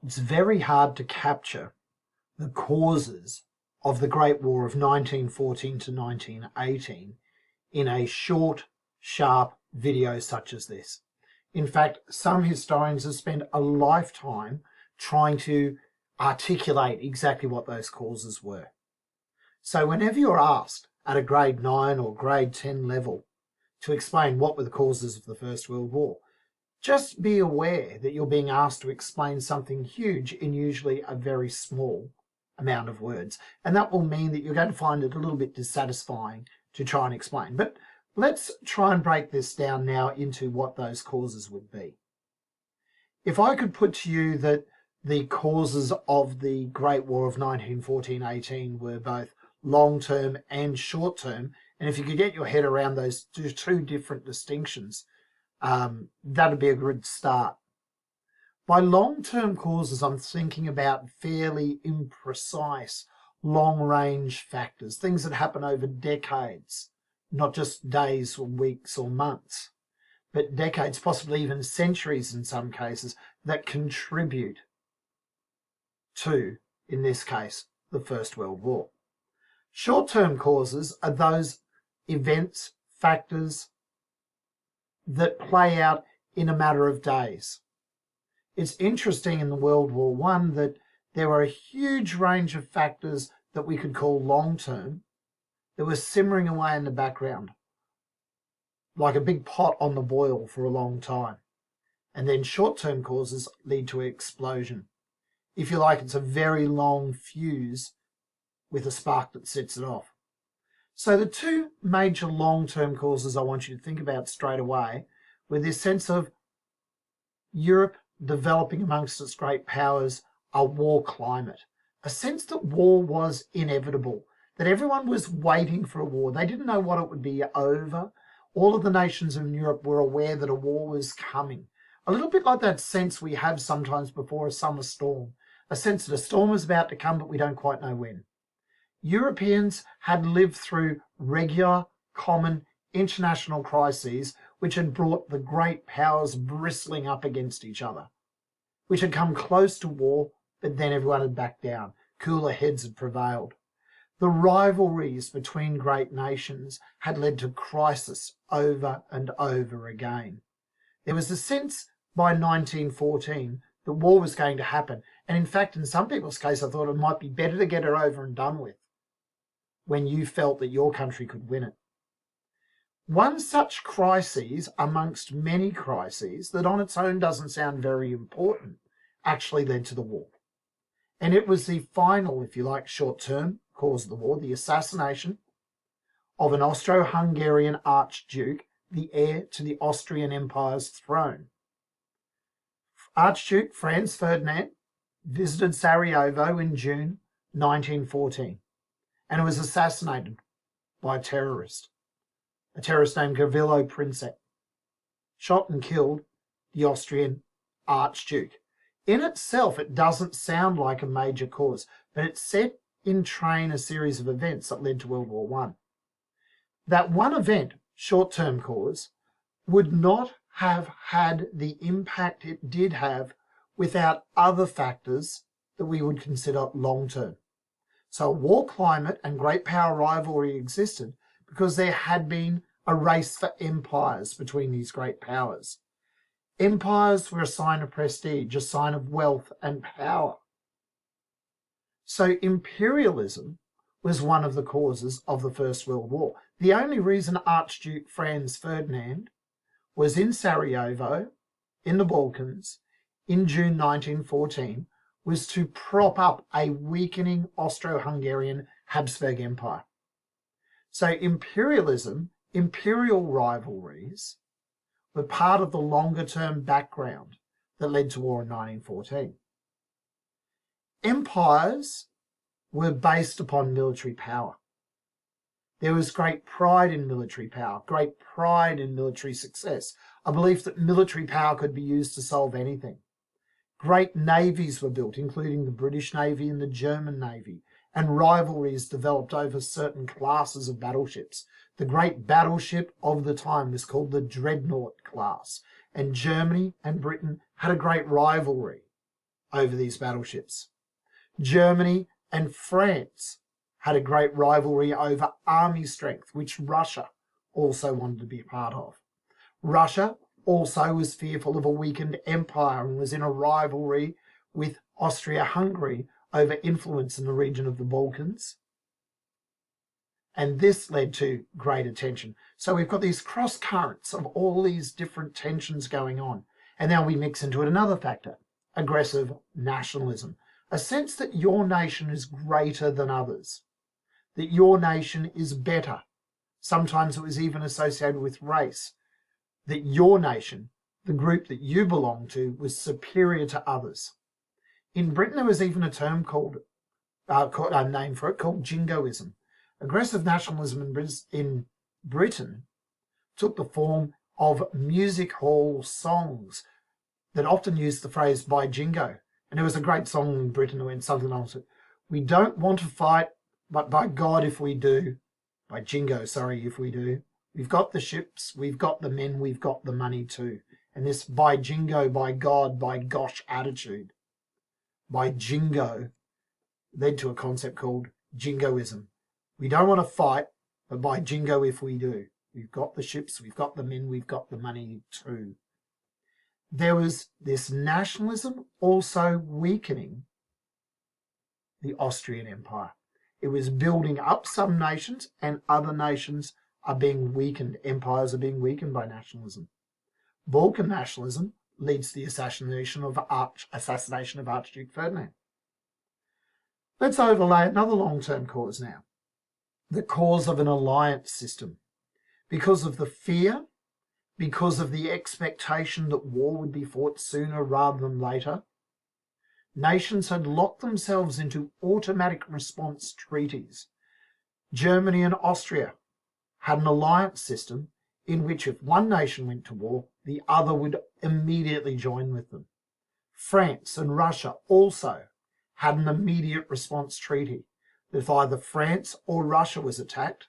It's very hard to capture the causes of the Great War of 1914 to 1918 in a short, sharp video such as this. In fact, some historians have spent a lifetime trying to articulate exactly what those causes were. So whenever you're asked at a grade 9 or grade 10 level to explain what were the causes of the First World War, just be aware that you're being asked to explain something huge in usually a very small amount of words. And that will mean that you're going to find it a little bit dissatisfying to try and explain. But let's try and break this down now into what those causes would be. If I could put to you that the causes of the Great War of 1914-18 were both long-term and short-term, and if you could get your head around those two different distinctions, that'd be a good start. By long-term causes, I'm thinking about fairly imprecise, long-range factors, things that happen over decades, not just days or weeks or months, but decades, possibly even centuries in some cases, that contribute to, in this case, the First World War. Short-term causes are those events, factors that play out in a matter of days. It's interesting in the World War I that there were a huge range of factors that we could call long-term that were simmering away in the background, like a big pot on the boil for a long time. And then short-term causes lead to an explosion. If you like, it's a very long fuse with a spark that sets it off. So the two major long-term causes I want you to think about straight away were this sense of Europe developing amongst its great powers a war climate, a sense that war was inevitable, that everyone was waiting for a war. They didn't know what it would be over. All of the nations in Europe were aware that a war was coming. A little bit like that sense we have sometimes before a summer storm, a sense that a storm is about to come, but we don't quite know when. Europeans had lived through regular, common, international crises which had brought the great powers bristling up against each other, which had come close to war, but then everyone had backed down. Cooler heads had prevailed. The rivalries between great nations had led to crisis over and over again. There was a sense by 1914 that war was going to happen. And in fact, in some people's case, I thought it might be better to get it over and done with when you felt that your country could win it. One such crisis amongst many crises that on its own doesn't sound very important actually led to the war. And it was the final, if you like, short-term cause of the war, the assassination of an Austro-Hungarian archduke, the heir to the Austrian Empire's throne. Archduke Franz Ferdinand visited Sarajevo in June 1914 and was assassinated by a terrorist named Gavrilo Princip. Shot and killed the Austrian archduke. In itself, it doesn't sound like a major cause, but it set in train a series of events that led to World War I. That one event, short-term cause, would not have had the impact it did have without other factors that we would consider long-term. So a war climate and great power rivalry existed because there had been a race for empires between these great powers. Empires were a sign of prestige, a sign of wealth and power. So imperialism was one of the causes of the First World War. The only reason Archduke Franz Ferdinand was in Sarajevo, in the Balkans, in June 1914, was to prop up a weakening Austro-Hungarian Habsburg Empire. So imperialism, imperial rivalries, were part of the longer-term background that led to war in 1914. Empires were based upon military power. There was great pride in military power, great pride in military success, a belief that military power could be used to solve anything. Great navies were built, including the British Navy and the German Navy, and rivalries developed over certain classes of battleships. The great battleship of the time was called the Dreadnought class, and Germany and Britain had a great rivalry over these battleships. Germany and France had a great rivalry over army strength, which Russia also wanted to be part of. Russia also was fearful of a weakened empire and was in a rivalry with Austria-Hungary over influence in the region of the Balkans. And this led to greater tension. So we've got these cross currents of all these different tensions going on. And now we mix into it another factor, aggressive nationalism. A sense that your nation is greater than others, that your nation is better. Sometimes it was even associated with race, that your nation, the group that you belong to, was superior to others. In Britain, there was even a term a name for it, called jingoism. Aggressive nationalism in Britain took the form of music hall songs that often used the phrase "by jingo." And there was a great song in Britain that went something like, "We don't want to fight, but by God if we do." By jingo, sorry, if we do. We've got the ships, we've got the men, we've got the money too. And this by jingo, by God, by gosh attitude, by jingo, led to a concept called jingoism. We don't want to fight, but by jingo if we do. We've got the ships, we've got the men, we've got the money too. There was this nationalism also weakening the Austrian Empire. It was building up some nations, and other nations are being weakened. Empires are being weakened by nationalism. Balkan nationalism leads to the assassination of Archduke Ferdinand. Let's overlay another long-term cause now. The cause of an alliance system. Because of the fear, because of the expectation that war would be fought sooner rather than later, nations had locked themselves into automatic response treaties. Germany and Austria had an alliance system in which if one nation went to war, the other would immediately join with them. France and Russia also had an immediate response treaty that if either France or Russia was attacked,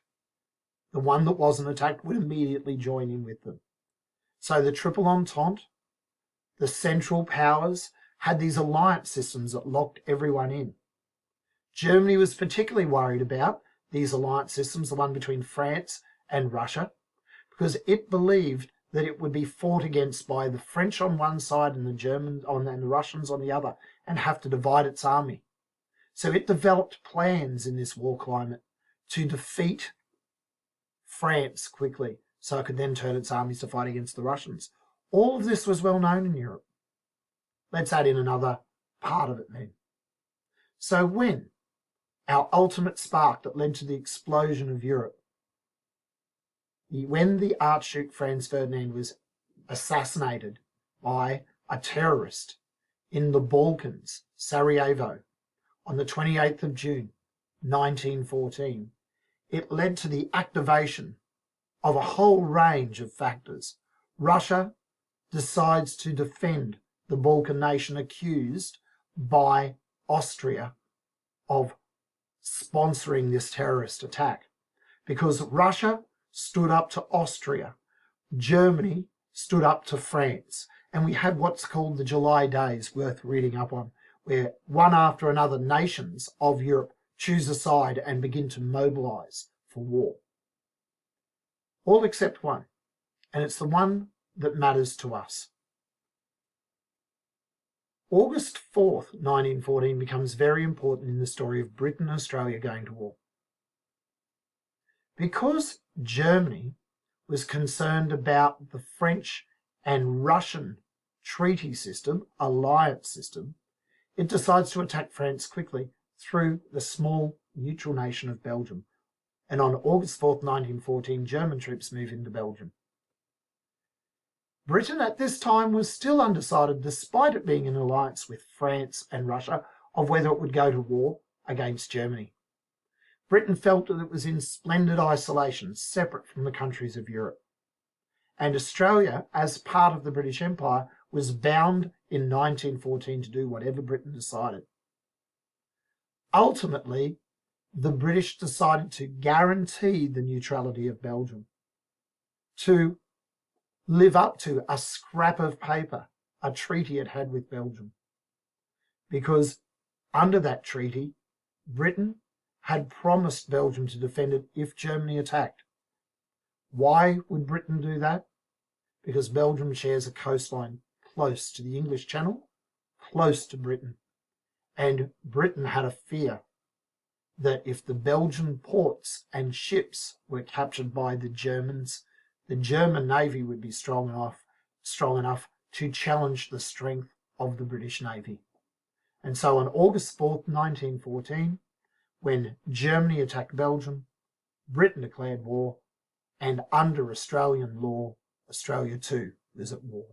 the one that wasn't attacked would immediately join in with them. So the Triple Entente, the Central Powers, had these alliance systems that locked everyone in. Germany was particularly worried about these alliance systems, the one between France and Russia, because it believed that it would be fought against by the French on one side and the Germans and the Russians on the other, and have to divide its army. So it developed plans in this war climate to defeat France quickly, so it could then turn its armies to fight against the Russians. All of this was well known in Europe. Let's add in another part of it then. So when our ultimate spark that led to the explosion of Europe, when the Archduke Franz Ferdinand was assassinated by a terrorist in the Balkans, Sarajevo, on the 28th of June, 1914, it led to the activation of a whole range of factors. Russia decides to defend the Balkan nation accused by Austria of sponsoring this terrorist attack, because Russia stood up to Austria, Germany stood up to France, and we had what's called the July Days, worth reading up on, where one after another nations of Europe choose a side and begin to mobilise for war. All except one, and it's the one that matters to us. August 4th, 1914 becomes very important in the story of Britain and Australia going to war. Because Germany was concerned about the French and Russian treaty system, alliance system, it decides to attack France quickly through the small neutral nation of Belgium. And on August 4th, 1914, German troops move into Belgium. Britain at this time was still undecided, despite it being in alliance with France and Russia, of whether it would go to war against Germany. Britain felt that it was in splendid isolation, separate from the countries of Europe. And Australia, as part of the British Empire, was bound in 1914 to do whatever Britain decided. Ultimately, the British decided to guarantee the neutrality of Belgium, to live up to a scrap of paper, a treaty it had with Belgium. because under that treaty, Britain had promised Belgium to defend it if Germany attacked. Why would Britain do that? Because Belgium shares a coastline close to the English Channel, close to Britain. And Britain had a fear that if the Belgian ports and ships were captured by the Germans, the German Navy would be strong enough to challenge the strength of the British Navy. And so on August 4th, 1914, when Germany attacked Belgium, Britain declared war, and under Australian law, Australia too was at war.